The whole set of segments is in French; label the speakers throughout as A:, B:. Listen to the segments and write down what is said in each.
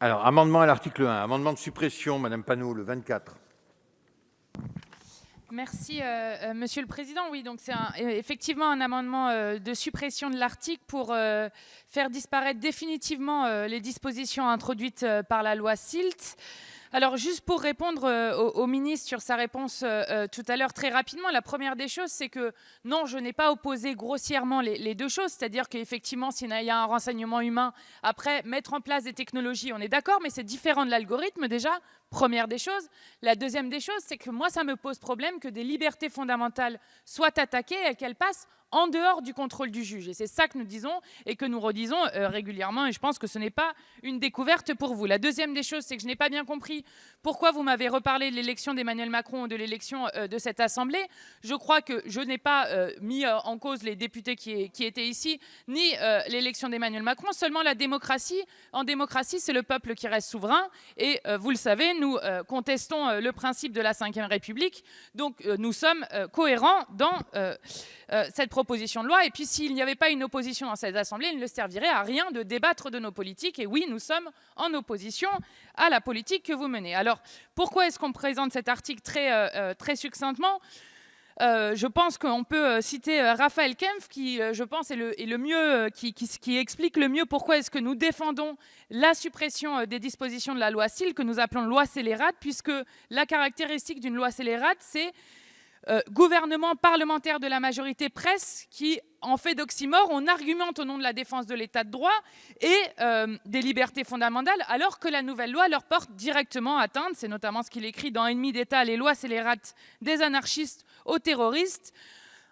A: Alors, amendement à l'article 1, amendement de suppression, Madame Panot, le 24.
B: Merci, Monsieur le Président. Oui, donc c'est effectivement un amendement de suppression de l'article pour faire disparaître définitivement les dispositions introduites par la loi SILT. Alors, juste pour répondre au ministre sur sa réponse tout à l'heure, très rapidement, la première des choses, c'est que non, je n'ai pas opposé grossièrement les deux choses, c'est-à-dire qu'effectivement, s'il y a un renseignement humain, après, mettre en place des technologies, on est d'accord, mais c'est différent de l'algorithme déjà, première des choses. La deuxième des choses, c'est que moi, ça me pose problème que des libertés fondamentales soient attaquées et qu'elles passent en dehors du contrôle du juge. Et c'est ça que nous disons et que nous redisons régulièrement, et je pense que ce n'est pas une découverte pour vous. La deuxième des choses, c'est que je n'ai pas bien compris pourquoi vous m'avez reparlé de l'élection d'Emmanuel Macron ou de l'élection de cette Assemblée. Je crois que je n'ai pas mis en cause les députés qui étaient ici, ni l'élection d'Emmanuel Macron, seulement la démocratie. En démocratie, c'est le peuple qui reste souverain, et vous le savez, nous contestons le principe de la Ve République, donc nous sommes cohérents dans cette proposition de loi. Et puis, s'il n'y avait pas une opposition dans cette Assemblée, il ne servirait à rien de débattre de nos politiques. Et oui, nous sommes en opposition à la politique que vous menez. Alors, pourquoi est-ce qu'on présente cet article très succinctement ? Je pense qu'on peut citer Raphaël Kempf, qui, je pense, est le mieux, qui explique le mieux pourquoi est-ce que nous défendons la suppression des dispositions de la loi SIL, que nous appelons loi scélérate, puisque la caractéristique d'une loi scélérate, c'est gouvernement parlementaire de la majorité presse qui en fait d'oxymore, on argumente au nom de la défense de l'état de droit et des libertés fondamentales, alors que la nouvelle loi leur porte directement atteinte. C'est notamment ce qu'il écrit dans Ennemi d'État, les lois scélérates des anarchistes aux terroristes.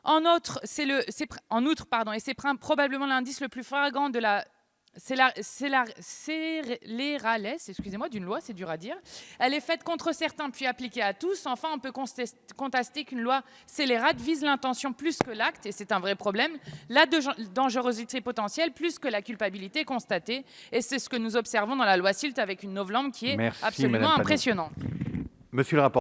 B: En outre, c'est probablement l'indice le plus flagrant de la scéléralesse, excusez-moi, d'une loi, c'est dur à dire. Elle est faite contre certains puis appliquée à tous. Enfin, on peut contester qu'une loi scélérate vise l'intention plus que l'acte, et c'est un vrai problème, la dangerosité potentielle plus que la culpabilité constatée. Et c'est ce que nous observons dans la loi SILT avec une novlangue qui est absolument impressionnante.
A: Monsieur le rapporteur.